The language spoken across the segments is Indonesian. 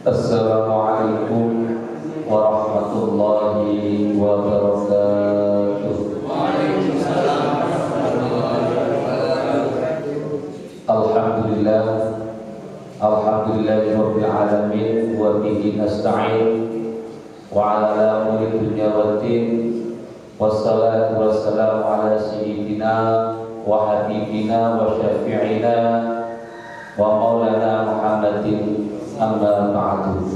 Assalamualaikum warahmatullahi wabarakatuh. Waalaikumsalam warahmatullahi wabarakatuh. Alhamdulillah, alhamdulillahirabbil alamin wa bihi nasta'in wa ala umuri dunya waddin wassalatu wassalamu ala sayyidina wa habibina wa syafi'ina wa maulana Muhammadin amma ba'du.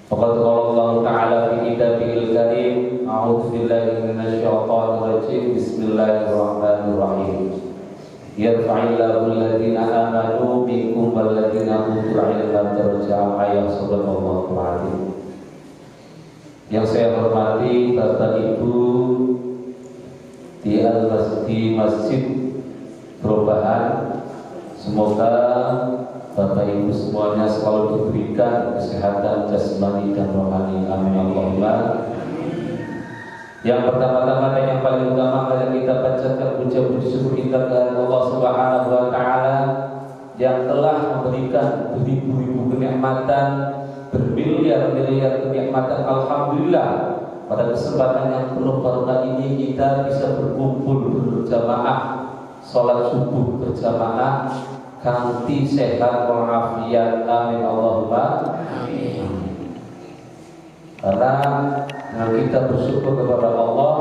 Faqad qala Allah ta'ala fi kitabihil karim, a'udzu billahi minasy syaithanir rajim. Bismillahirrahmanirrahim. Yarfa'illahu alladziina aamanu minkum walladziina utul 'ilma darajatan. Ayat sallallahu alaihi. Yang saya hormati Bapak Ibu di Masjid Perubahan, semoga Bapak Ibu semuanya selalu diberikan kesehatan jasmani dan rohani. Amin Allahumma. Yang pertama-tama dan yang paling utama, mari kita bacakan puja-puji syukur kita kepada Allah Subhanahu wa taala yang telah memberikan beribu-ribu kenikmatan, bermiliar-miliar kenikmatan. Alhamdulillah, pada kesempatan yang penuh barokah ini kita bisa berkumpul berjamaah, sholat subuh berjamaah, kanthi sehat walafiat. Amin Allahumma. Amin. Karena dengan kita bersyukur kepada Allah,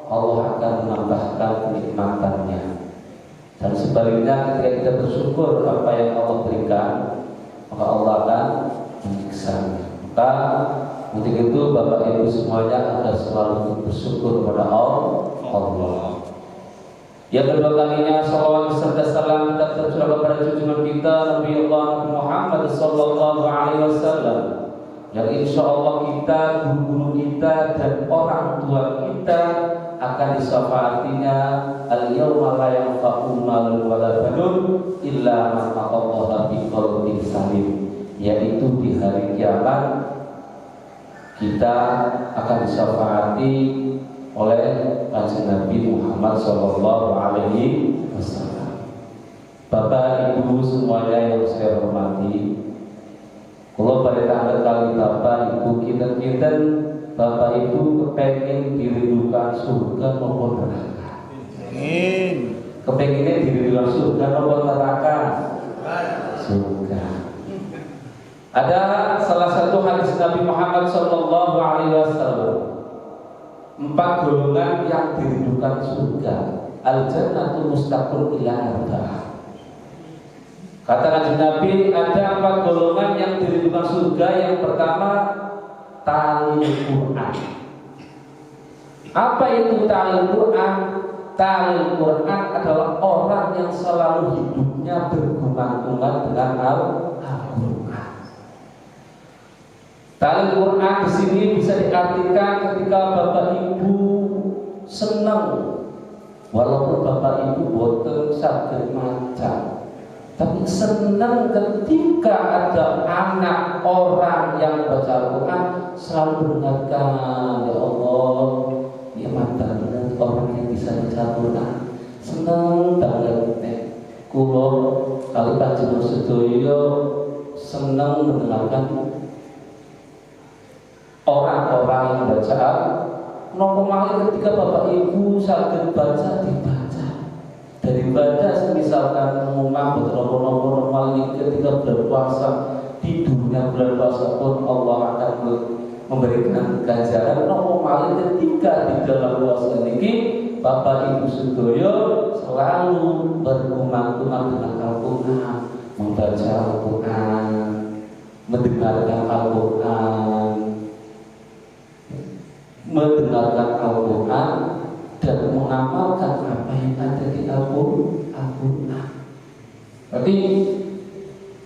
Allah akan menambahkan kenikmatannya. Dan sebaliknya, ketika kita bersyukur apa yang Allah berikan, maka Allah akan menyiksa. Maka untuk itu Bapak Ibu semuanya harus selalu bersyukur kepada Allah. Yang kedua kalinya, salawat serta salam dan tercurah kepada junjungan kita Nabi Allah Muhammad sallallahu alaihi wasallam, yang insya Allah kita, guru-guru kita dan orang tua kita akan disyafaatinya al-yawma la yanfa'u malun wala banun illa man atallaha biqalbin salim, yaitu di hari kiamat kita akan disyafaati oleh Kanjeng Nabi Muhammad sallallahu alaihi wasallam. Bapak Ibu semuanya yang saya hormati, kalau pada tanggal kali Bapak Ibu kita Bapak Ibu kepengen dirindukan surga maupun neraka. Amin. Kepengennya dirindukan surga maupun neraka? Surga. Ada salah satu hadis Nabi Muhammad sallallahu alaihi wasallam, 4 golongan yang dirindukan surga. Al-jannatu mustaqul ila arba'ah. Kata Kanjeng Nabi, ada 4 golongan yang dirindukan surga. Yang pertama, tali Quran. Apa itu tali Quran? Tali Quran adalah orang yang selalu hidupnya bergumam-gumam dengan Al-Quran. Tali Quran di sini bisa diartikan ketika Bapak Ibu senang, walaupun Bapak Ibu boten saged maca, tapi senang ketika ada anak orang yang baca Al-Quran, selalu mendengarkan, ya Allah, nikmat banget orang yang bisa baca Al-Quran. Senang banget kulo kali panjenengan sedaya senang mendengarkan orang-orang yang baca. Nopo malih ketika Bapak Ibu saged baca dibaca daripada misalkan ngomong beberapa normal ketika bulan puasa, tidurnya bulan puasa pun Allah akan memberikan ganjaran. Nopo malih ketika di dalam puasa ini Bapak Ibu sedaya selalu bergumam-gumam dengan Al-Quran, membaca Al-Quran, mendengarkan Al-Quran dan mengamalkan apa yang ada di Al-Quran. Berarti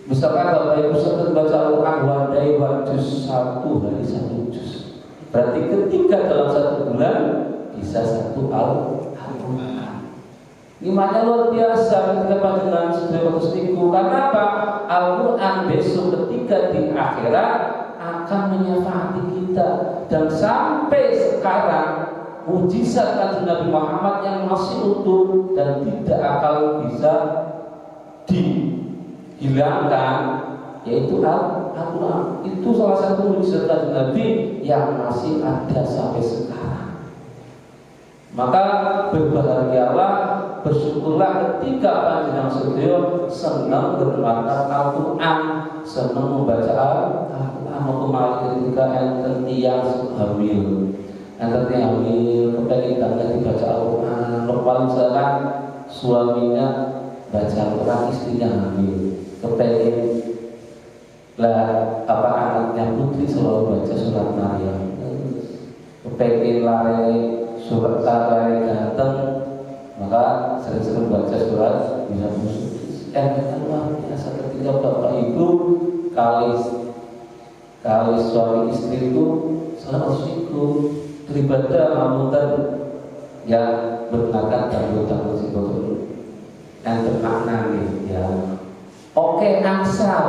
misalkan Bapak Ibu sedang baca Al-Quran wadai juz 1 hari 1 juz, berarti ketika dalam 1 bulan bisa 1 Al-Quran. Imannya luar biasa ketika panjenengan sedaya Gustiku. Karena apa? Al-Quran besok ketika di akhirat akan menyafaati kita. Dan sampai sekarang mujizat Kanjeng Nabi Muhammad yang masih utuh dan tidak akan bisa dihilangkan yaitu Al-Quran. Itu salah satu mukjizat Nabi yang masih ada sampai sekarang. Maka berbahagialah, bersyukurlah ketika panjenengan sedaya senang bermakan Al-Quran, senang membaca Al-Quran. Kemarin ketika enten tiyang hamil, kepengen banget dibaca Al-Quran. Paling sekarang suaminya baca Al-Quran, istrinya hamil, kepengen anaknya putri selalu baca surat Maryam, kepengen lari surat Al-Quran ganteng, maka sering-sering baca surat bisa musuh. Luar biasa ketika bapak ibu kali suami istri itu selalu siku beribadah amutan yang bernakan dan bertanggung jawab yang bermakna ya. Oke, asal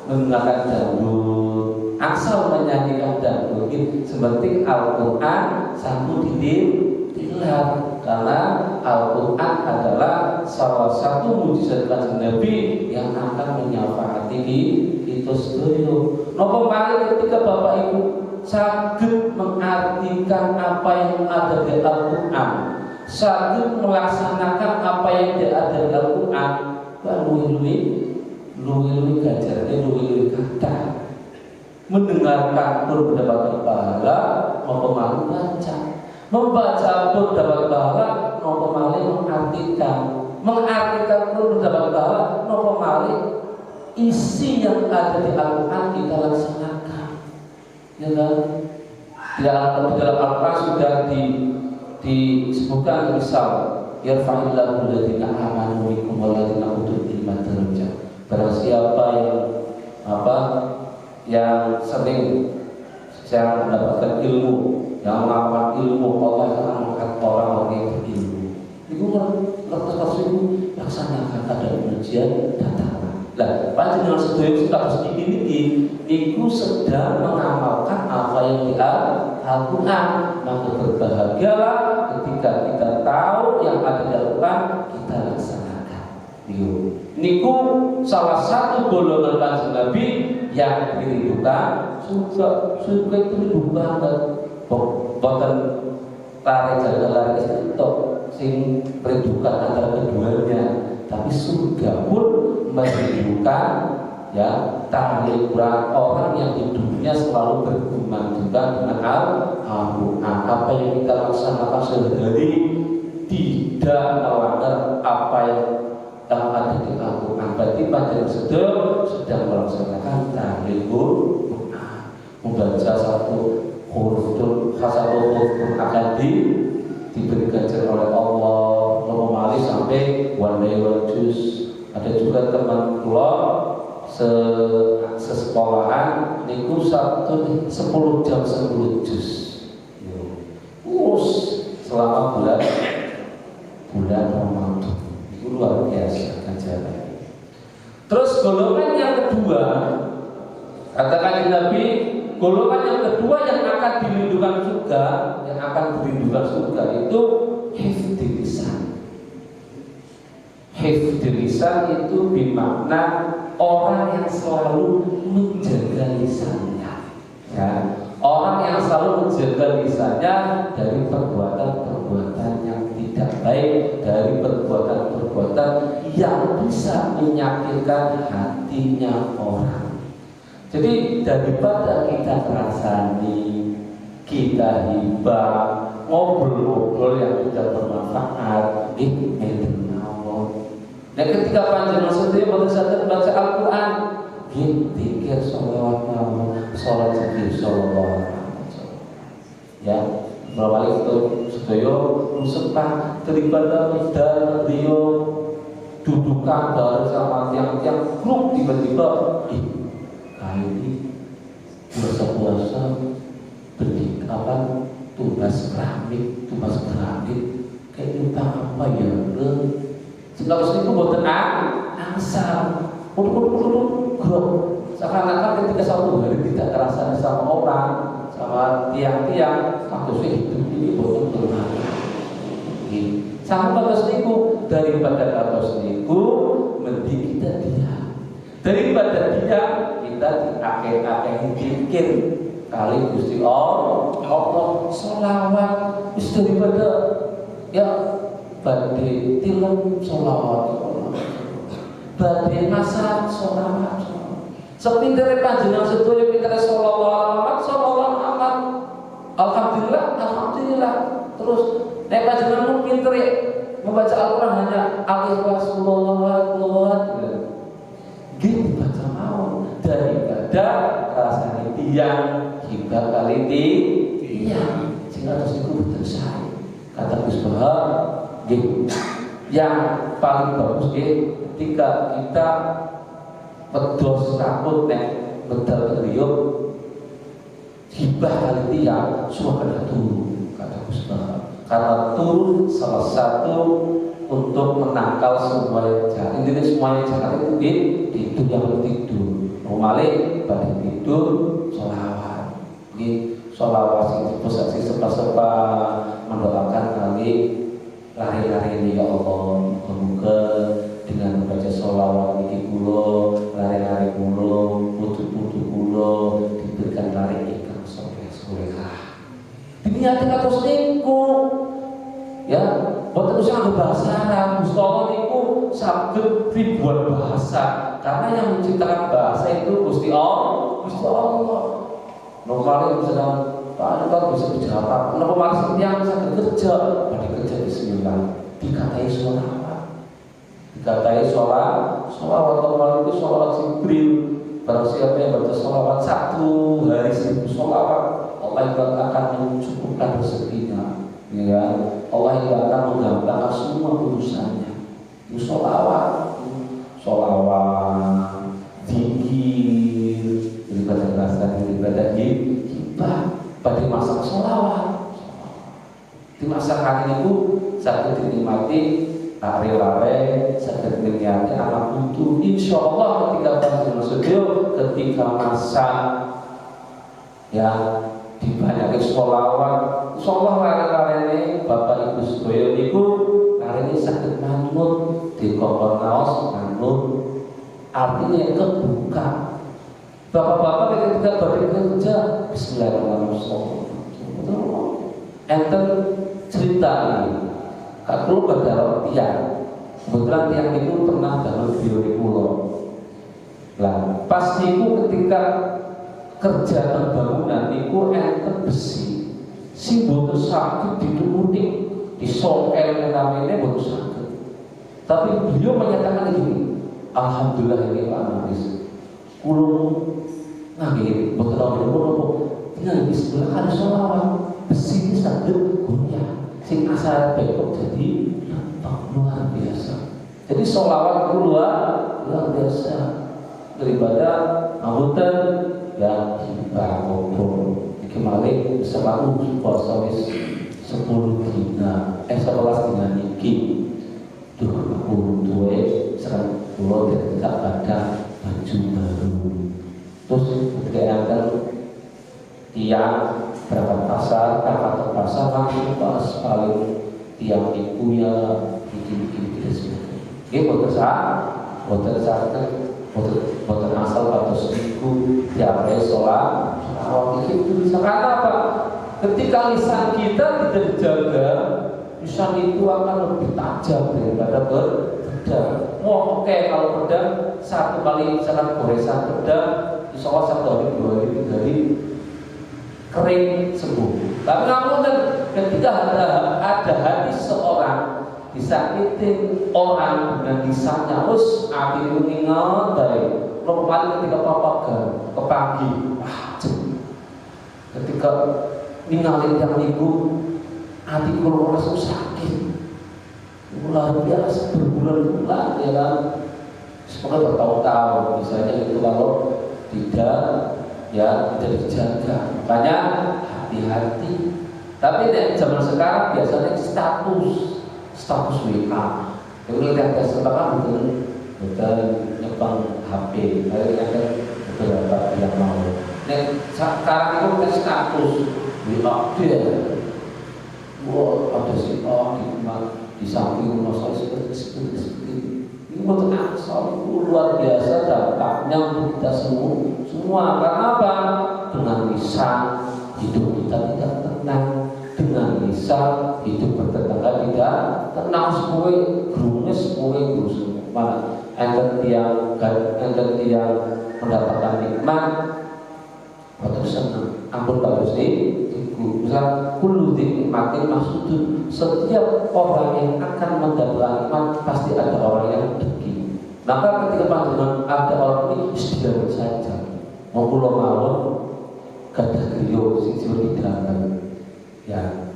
menggunakan dangdut, asal menyanyikan dangdut, seperti Al-Quran satu ditilar, karena Al-Quran adalah salah satu mukjizat kanjeng Nabi yang akan menyafaati itu sedoyo. Nopo malih ketika Bapak Ibu saged mengartikan apa yang ada di Al-Quran, saged melaksanakan apa yang ada di Al-Quran, luwi gajarnya, luwi kata mendengarkan pun mendapat pahala, nopo malih membaca pun dapat pahala, nopo malih mengartikan pun mendapat pahala, nopo malih isi yang ada di Al-Quran kita laksanakan. Ya kan? Di dalam Al-Quran sudah disebutkan misal yarfa'illahu alladziina aamanu minkum walladziina utul ilma darajat. Barang siapa yang sering mendapatkan ilmu, yang mengamalkan ilmu, Allah akan mengangkat orang yang berilmu. Itu kertas itu laksanakan, ada ujian datang. Lah, panjenengan sedaya harus dimiliki, iku sedang mengamalkan apa yang di Al-Quran. Maka berbahagialah ketika kita tahu yang ada di Al-Quran, kita laksanakan. Niku salah satu golongan kanjeng Nabi yang dirindukan surga itu rindu banget. Boten lari jalan itu sing merindukan antara keduanya, tapi surga pun merindukan ya tahlil Quran. Orang yang hidupnya selalu bergumam juga dengan Al-Quran. Apa yang kita laksanakan sehari tidak melanggar apa yang ada di Al-Quran. Berarti panjenengan sedang melaksanakan tahlil Quran, membaca satu huruf akadi diberi ganjaran oleh Allah, nomali sampai one day one juz. Ada juga teman kula sesekolahan niku 10 jam 10 juz. Terus selama bulan Ramadan. Itu luar biasa ganjaran. Terus golongan yang kedua, katakan Nabi, golongan yang kedua yang akan dirindukan surga, itu hifdzul lisan. Hifdzul lisan itu bermakna orang yang selalu menjaga lisannya, ya. Orang yang selalu menjaga lisannya dari perbuatan-perbuatan yang tidak baik, dari perbuatan-perbuatan yang bisa menyakitkan hatinya orang. Jadi daripada kita kerasani, kita hibah, ngobrol-ngobrol yang tidak bermanfaat, nah ketika panjenengan sedaya boten saged baca Al-Quran, zikir sholawat mawon, sholat zikir sholawat. Ya, melalui itu sedaya musepah daripada medal rio dudukan bareng sama tiang-tiang klub tiba-tiba ini puasa beli tugas keramik kayak utang apa ya? Setelah itu buatan asal seakan-akan ketika satu hari tidak terasa sama orang, sama tiang-tiang, kasusnya hidup ini buatan bermakna. Sama kasus niku, daripada kasus niku mending kita diam. Daripada diam kita akeh-akeh dikir kali Gusti Allah sholawat wis daripada ya badhe tilem sholawat badhe masak sholawat sepintere panjenengan sedaya pintere sholawat alhamdulillah terus nek panjenengan pintere membaca Al-Qur'an hanya al-ikhlas gitu baca mau daripada rasanya tiang hingga kali tiang sehingga terus itu terselesai kata Gus Bahar gitu yang paling bagus ketika kita pedos takut nek bedal riup hibah kali tiang semua kena turun kata Gus Bahar karena turun salah satu untuk menangkal semua yang jahat. Intinya semua yang jahat itu tidur yang tidur. Normalnya pada tidur sholawat. Ini sholawat itu posisi sepa-sepa mendoakan kali lari-lari ini ya Allah. Semoga dengan membaca sholawat ini kulo, lari-lari kulo, putu-putu kulo diberikan lari ikan soleh-solehah. Diniatkan terus niku. Ya, boten usah nganggo bahasa Arab. Mustofa niku saged ribuan bahasa. Karena yang menciptakan bahasa itu Gusti Allah. Normalnya misalnya Pak Anda bisa bicara apa? Kenapa maksud yang saged kerja? Pada kerja bismillah. Dikatai sholawat. Dikatai sholawat itu sholawat Jibril. Barang siapa yang baca sholawat 1 hari 1000 sholawat, Allah akan mencukupkan rezekinya. Ya, Allah yang akan menggampangkan semua urusannya. Itu sholawat, zikir, beribadah hibah. Pada masa sholawat, di masa hari itu sakit dinikmati lare-lare, sakit dinikmati anak butuh. Insya Allah ketika ketika masa yang dibanyakin sholawat, insyaallah lare-lare Bapak Ibu sedaya niku lare saged manut di kokon naos manut artinya kebuka. Bapak-bapak ketika badhe kerja bismillahirrahmanirrahim. Enten cerita ini. Kak Kru pada tiang. Kebetulan tiang itu pernah dalam video di pulau. Lah, pas niku ketika kerja pembangunan niku enten besi si boten sakit dituruti disokel namanya boten sakit tapi beliau menyatakan ini alhamdulillah ini Pak Nabis kulo nggih boten ono tinggal di sebelah kan sholawat besi ini sakit goyah sing asal bekok jadi luar biasa jadi sholawat itu luar biasa daripada ngapunten yang hibah ngobrol iki malih selalu puasa wis 10 dina 11 dina niki duh aku duwe serang kula tidak ada baju baru terus ketika akan tiang berangkat pasar langsung pas paling tiang ibu ya bikin ini boten asal kados niku tiap sholat itu bisa kata apa? Ketika lisan kita tidak dijaga, lisan itu akan lebih tajam daripada pedang. Oh oke, kalau pedang satu kali misalkan goresan pedang, insya Allah 1 hari, 2 hari, 3 hari kering sembuh. Tapi namun ketika ada hati seorang disakitin orang dengan lisannya, terus akhirnya ingat dari normal ketika ke pagi, ketika ninggalin yang ibu, hati kalau langsung sakit, luar biasa berbulan-bulan ya kan, semoga bertahun-tahun misalnya itu kalau tidak dijaga, makanya hati-hati. Tapi zaman sekarang biasanya status WA. Kalau lihat sekarang betul nyepang HP. Lalu ada beberapa yang mau. Nah sekarang itu kita status WA dia. Wah ada si di samping rumah saya seperti ini Buat Ansor itu luar biasa dampaknya untuk kita semua. Karena apa? Dengan lisan hidup kita tidak tenang, dengan lisan hidup bertetangga tidak tenang. Semua gerungnya semua gerus mana? Enten yang mendapatkan nikmat, waktu senang. Ampun Pak Gusti. Misal kullu nikmatin maksudun, setiap orang yang akan mendapatkan nikmat pasti ada orang yang dengki. Maka ketika panjenengan ada orang ini istilah saja. Mau kula mawon gadah griya sing didalam. Ya,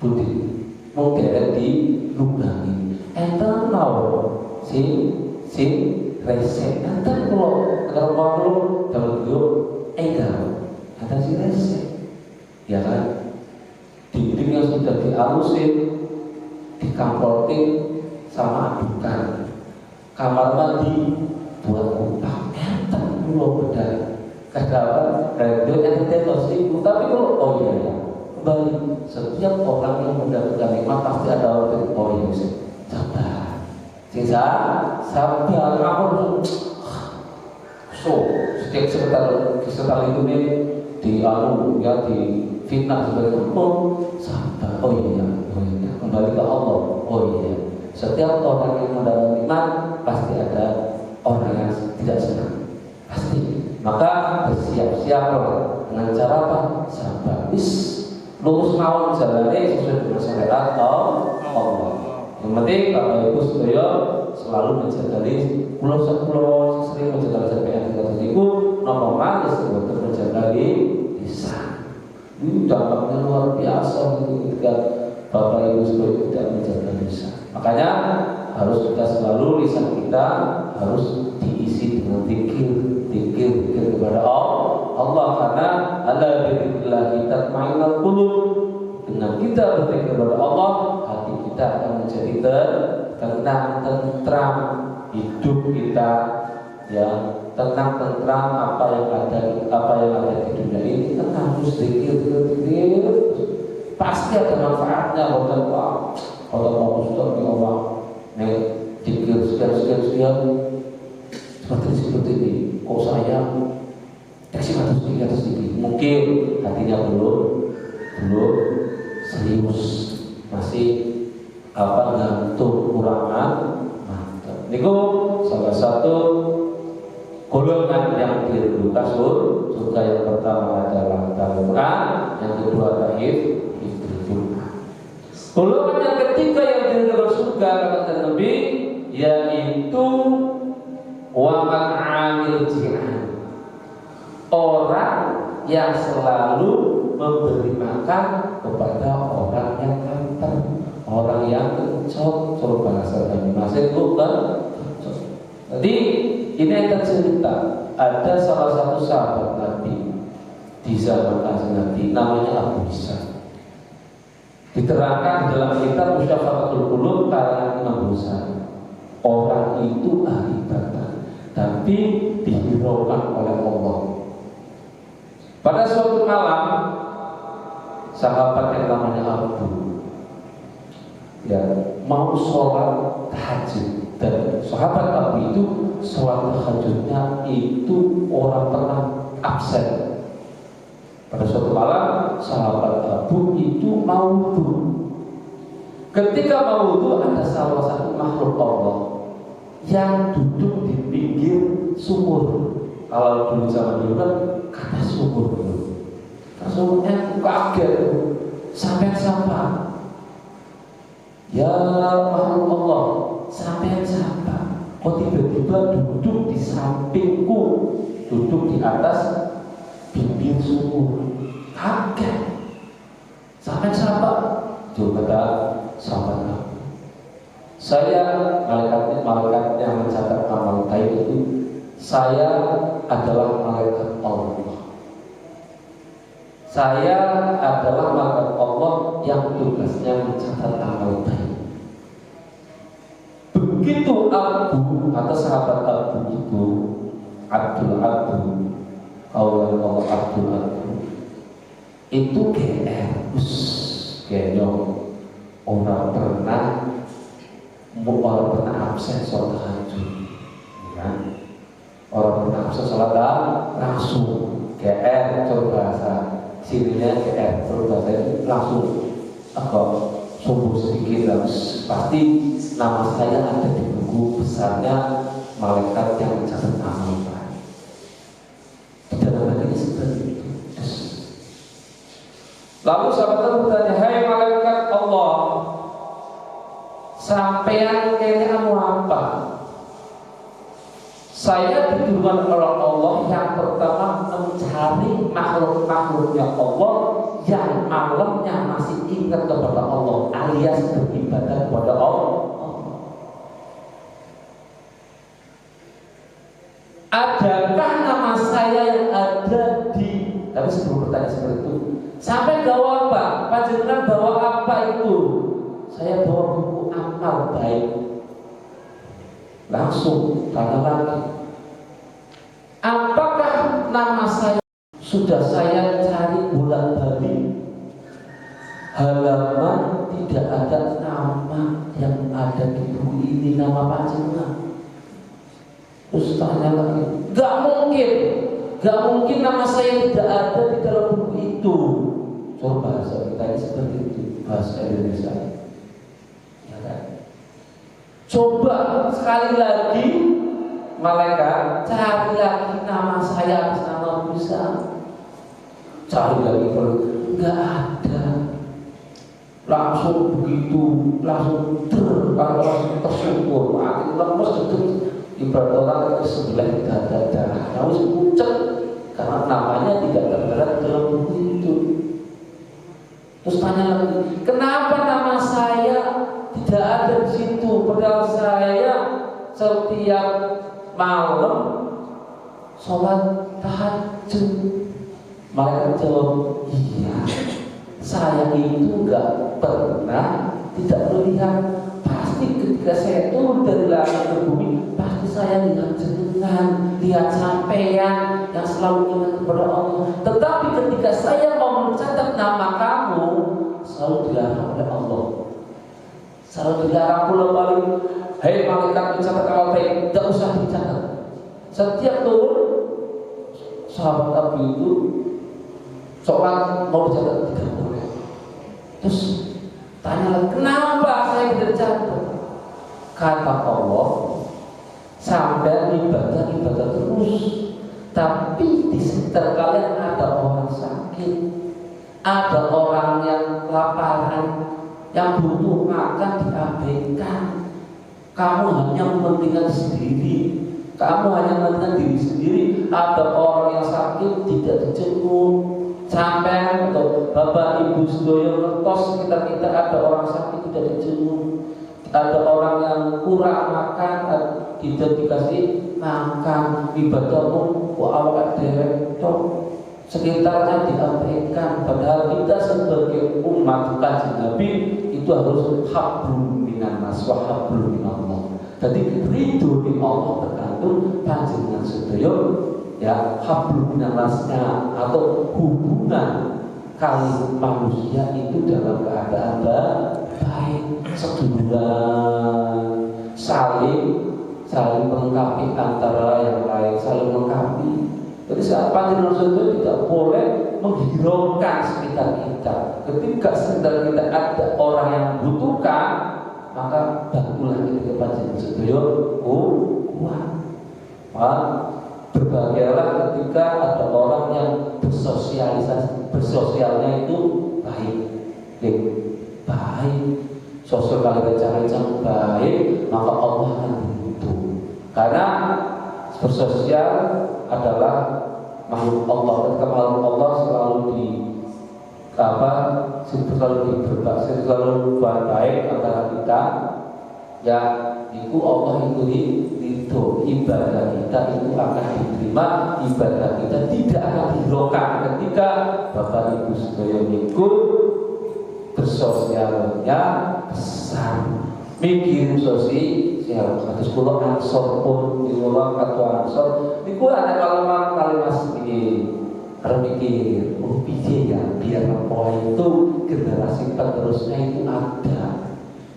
budi mau derek dilunggangi. Enten mawon sing resik. Enten kula karo kula dalem griya enggak. Ada si resik. Ya kan, dinding yang sudah dialusin, dikamprotin sama adukan, kamar mandi buat utang, enten dulu beda. Kadang radio yang telos itu, tapi kalau kembali setiap orang yang mendapatkan nikmat pasti ada orang yang sabar, sabar, aku setiap sekitar itu nih di fitnah sebagai sabar. Kembali ke Allah. Setiap orang yang mendapat nikmat pasti ada orang yang tidak senang, pasti. Maka bersiap-siaplah dengan cara apa? Sabar. Lurus mawon jalane sesuai dengan syariat Allah. Yang penting Bapak Ibu sedaya selalu menjaga kula sering menjaga sampeyan niku napa manis boten menjaga lisan. Ini dampaknya luar biasa ketika Bapak Ibu supaya tidak menjaga lisan. Makanya harus kita selalu lisan kita harus diisi dengan zikir kepada Allah, karena ala bidzikrillah tatma'innul qulub. Dengan kita berzikir kepada Allah, hati kita akan menjadi tenang, tentram, hidup kita yang tenang, tentram. Apa yang ada di dunia ini tenang, terus zikir, pasti ada manfaatnya. Kalau Ustaz ya Allah, zikir sekian seperti ini. Kok saya atas sedikit, mungkin hatinya belum serius, masih gantung kurangan mantap. Niku salah satu golongan yang dirindukan surga. Yang pertama adalah Al-Quran, yang kedua tahif. Golongan yang ketiga yang dirindukan surga kata Nabi, yaitu waman amil jiran, orang yang selalu memberi makan kepada orang yang kantor, orang yang kencot. Coba bahasa Banyumasin bukan. Jadi ini akan cerita, ada salah satu sahabat Nabi di zaman Nabi, namanya Abu Isa. Diterangkan dalam kitab Musyafaqatul Qulub karangan Imam Ghazali. Orang itu ahli ibadah, tapi dihiraukan oleh Allah. Pada suatu malam, sahabat yang namanya Abu mau sholat tahajud, dan sahabat Abu itu sholat tahajudnya itu orang pernah absen. Pada suatu malam, sahabat Abu itu mau wudu. Ketika mau wudu, ada salah satu makhluk Allah yang duduk di pinggir sumur. Kalau dulu zaman dulu kan kata sumur dulu. Sumurnya kaget, sampai siapa? Ya makhluk Allah, sampai siapa? Kok tiba-tiba duduk di sampingku, duduk di atas bibir sumur? Kaget. Sampai siapa? Coba kata sahabat. Saya malaikat yang mencatat amal baik itu, saya adalah malaikat Allah. Saya adalah malaikat Allah yang tugasnya mencatat amal baik. Begitu Abu atau sahabat Abu itu Abdul Allah Abdul itu genyong, orang pernah orang pernah absen sholat tahajud, ya. Orang pernah absen sholat langsung GR, coba bahasa sininya GR, coba bahasa ini langsung agak subuh sedikit, pasti nama saya ada di buku besarnya malaikat yang mencatat amal baik. Di dalam hati ini seperti itu. Lalu sahabat bertanya, hai malaikat Allah, sampean kene anu apa? Saya ditujukan oleh Allah yang pertama mencari makhluk-makhluknya Allah yang malamnya masih ingat kepada Allah alias beribadah kepada Allah. Adakah nama saya yang ada di? Tapi sebelum bertanya seperti itu, sampai bawa apa? Panjenengan bawa apa itu? Saya bawa buku amal baik. Langsung tanya lagi, apakah nama saya sudah saya cari bolak-balik? Halaman tidak ada nama yang ada di buku ini, nama panjenengan. Terus tanya lagi, gak mungkin nama saya tidak ada di dalam buku itu. Coba bahasa kita ini seperti itu, bahasa Indonesia. Ya kan? Coba sekali lagi, malaikat cari lagi nama saya atas nama bisa. Cari lagi kalau nggak ada, langsung begitu, langsung tersyukur, mati lemes itu. Ibarat orang itu sebelah tidak ada darah, harus pucat karena namanya tidak tertera dalam buku itu. Terus tanya lagi, kenapa nama saya tidak ada di situ? Padahal saya setiap malam sholat tahajud. Mereka jawab, iya, saya itu nggak pernah tidak melihat. Pasti ketika saya turun dari langit ke bumi, pasti saya lihat jenengan, lihat sampean yang selalu ingat kepada Allah. Tetapi ketika saya mau mencatat nama kamu, selalu dilarang oleh Allah. Selalu dilarang pula balik, hei malaikat mencatat amal baik, tidak usah dicatat. Setiap turun, sahabat Nabi itu sholat mau dicatat tidak boleh. Terus tanya, kenapa saya tidak catat? Kata Allah, sampai ibadah terus. Tapi di sekitar kalian ada orang sakit, ada orang yang kelaparan, yang butuh makan diabaikan. Kamu hanya mementingkan sendiri, kamu hanya mementingkan diri sendiri. Ada orang yang sakit tidak dijenguk. Sampai atau bapak ibu sedoyo ngertos sekitar kita ada orang sakit tidak dijenguk, ada orang yang kurang makan tidak dikasih makan, ibadahmu awak derek tok sekitarnya diabaikan. Padahal kita sebagai umat Kanjeng Nabi itu harus hablum minan nas wa hablum minallah. Jadi ridho di Allah tergantung panjenengan sedoyo ya, hablum minannasnya atau hubungan kali manusia itu dalam keadaan baik, seduluran, saling melengkapi antara yang lain, saling melengkapi. Jadi saat panjenengan itu tidak boleh menghiraukan sekitar kita. Ketika sekitar kita ada orang yang membutuhkan, maka bantulah kita panjenengan sedoyo kuat. Berbahagialah ketika ada orang yang bersosialnya itu baik, sosial kali cara-cara baik, maka Allah akan membantu. Karena bersosial adalah makhluk Allah. Ketika makhluk Allah selalu baik antara kita, ya itu Allah itu ibadah kita itu akan diterima, ibadah kita tidak akan dihiraukan ketika bapak ibu sedaya ikut bersosialnya besar, mikir sosial. Kados kula ansor pun kula ketua ansor niku ana kalimat ini harus mikir, piye ya biar apa itu generasi penerusnya itu ada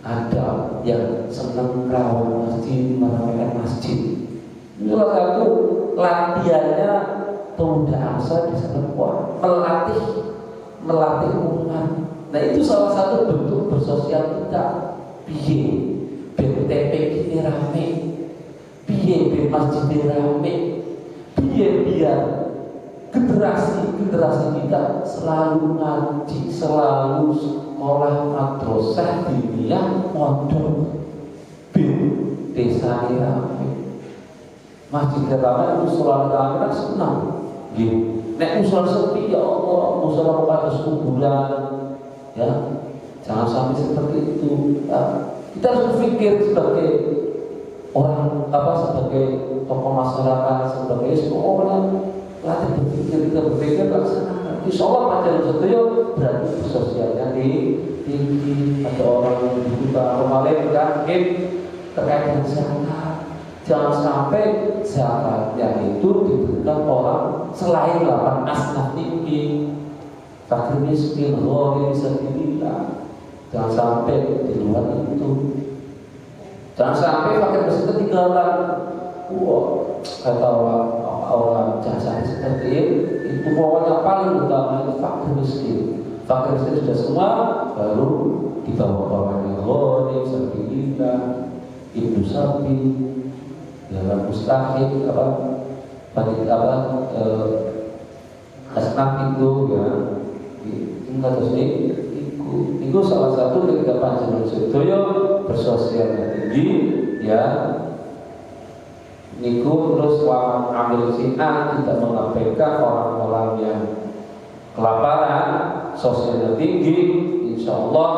ada yang senang rawat masjid, meramaikan masjid. Ini salah satu latihannya pemuda Ansor di sana, melatih umat. Nah itu salah satu bentuk bersosial kita. Piye BTP ini rame, piye masjid ini rame, piye biar generasi kita selalu ngaji, selalu sekolah madrasah diniyah mondok desa ini rame. Masjid rame, musola rame kan senang. Nek musola sepi ya Allah, musola pada kuburan, ya jangan sampai seperti itu. Nah, kita harus berpikir sebagai orang sebagai tokoh masyarakat, sebagai orang latih berpikir, kita berpikir laksanakan. Insya Allah Majelis Sedaya berarti sosialnya tinggi. Ada orang yang dibuka kemarin kan terkait dengan zakat. Jangan sampai zakatnya itu diberikan orang selain 8 asnaf tinggi, fakir miskin, gharim, sabilillah. Jangan sampai di luar itu. Jangan sampai fakir miskin ketinggalan. Kata orang jangan sampai seperti itu. Pokoknya paling utama itu fakir miskin. Fakir miskin sudah semua, baru dibawa orang yang gharim, sabilillah, ibnu sabi. Dalam mustahil asnaf itu ya tingkat itu salah satu ketika Panjenengan sedaya bersosialnya tinggi ya niku terus wa amil si'ah tidak mengabaikan orang-orang yang kelaparan sosialnya tinggi. Insya Allah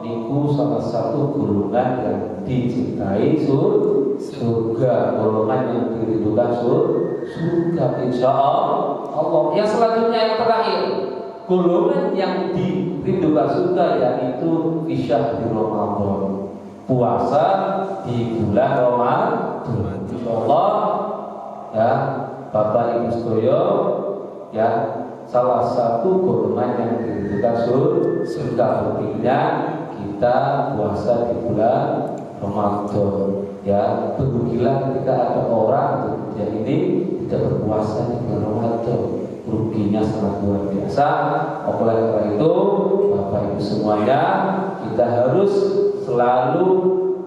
niku salah satu golongan yang dicintai surga, golongan yang dirindukan surga insya Allah. Yang selanjutnya yang terakhir, golongan yang dirindukan surga yaitu isya di Ramadan, puasa di bulan Ramadan. Insya Allah ya Bapak Ibu sedaya ya salah satu golongan yang dirindukan surga artinya kita puasa di bulan Ramadan. Ya, berugilah ketika ada orang yang ini tidak berpuasa di bulan Ramadan. Ruginya sangat luar biasa. Oleh karena itu, Bapak Ibu semuanya, kita harus selalu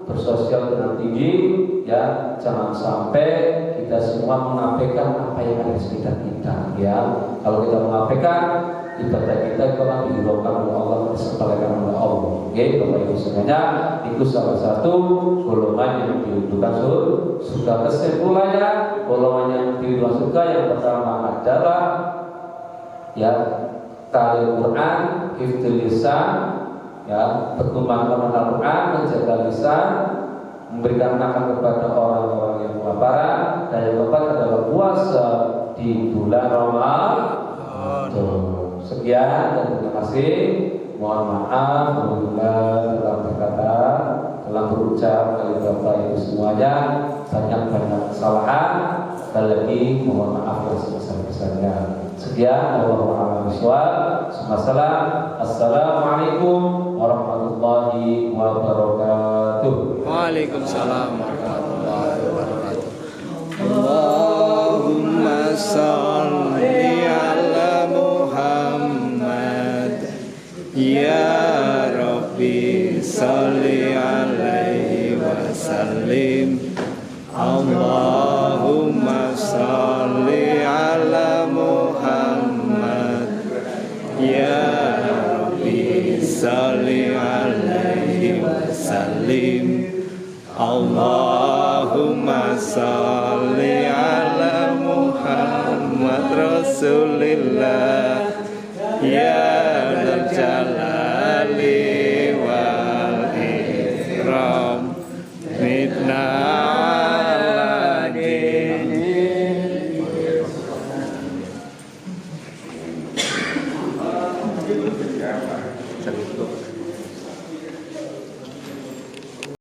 bersosial dengan tinggi. Ya, jangan sampai kita semua mengabaikan apa yang ada di sekitar kita. Ya, kalau kita mengabaikan ibadah kita itu akan dihiraukan oleh Allah, disepelekan oleh Allah. Oke, Bapak Ibu semuanya, itu salah satu golongan yang dirindukan surga. Kesimpulannya, golongan yang dirindukan surga yang pertama adalah ya ta'lim Quran, hifdzul lisan, ya berkembang kepada Al-Quran, menjaga lisan, memberikan makan kepada orang-orang yang kelaparan, dan yang keempat adalah puasa di bulan Ramadan. Sekian dan terima kasih. Mohon maaf apabila dalam berkata, dalam berucap dari Bapak Ibu semuanya banyak kesalahan. Sekali lagi mohon maaf yang sebesar-besarnya. Sekian, Assalamualaikum warahmatullahi wabarakatuh. Waalaikumsalam warahmatullahi wabarakatuh. Allahumma sholli ala Muhammad ya Rabbi sholli alaihi wasallim. Allahumma sholli ala Muhammad ya Rabbi sholli alaihi wasallim. Allahumma sholli ala Muhammad Rasulillah ya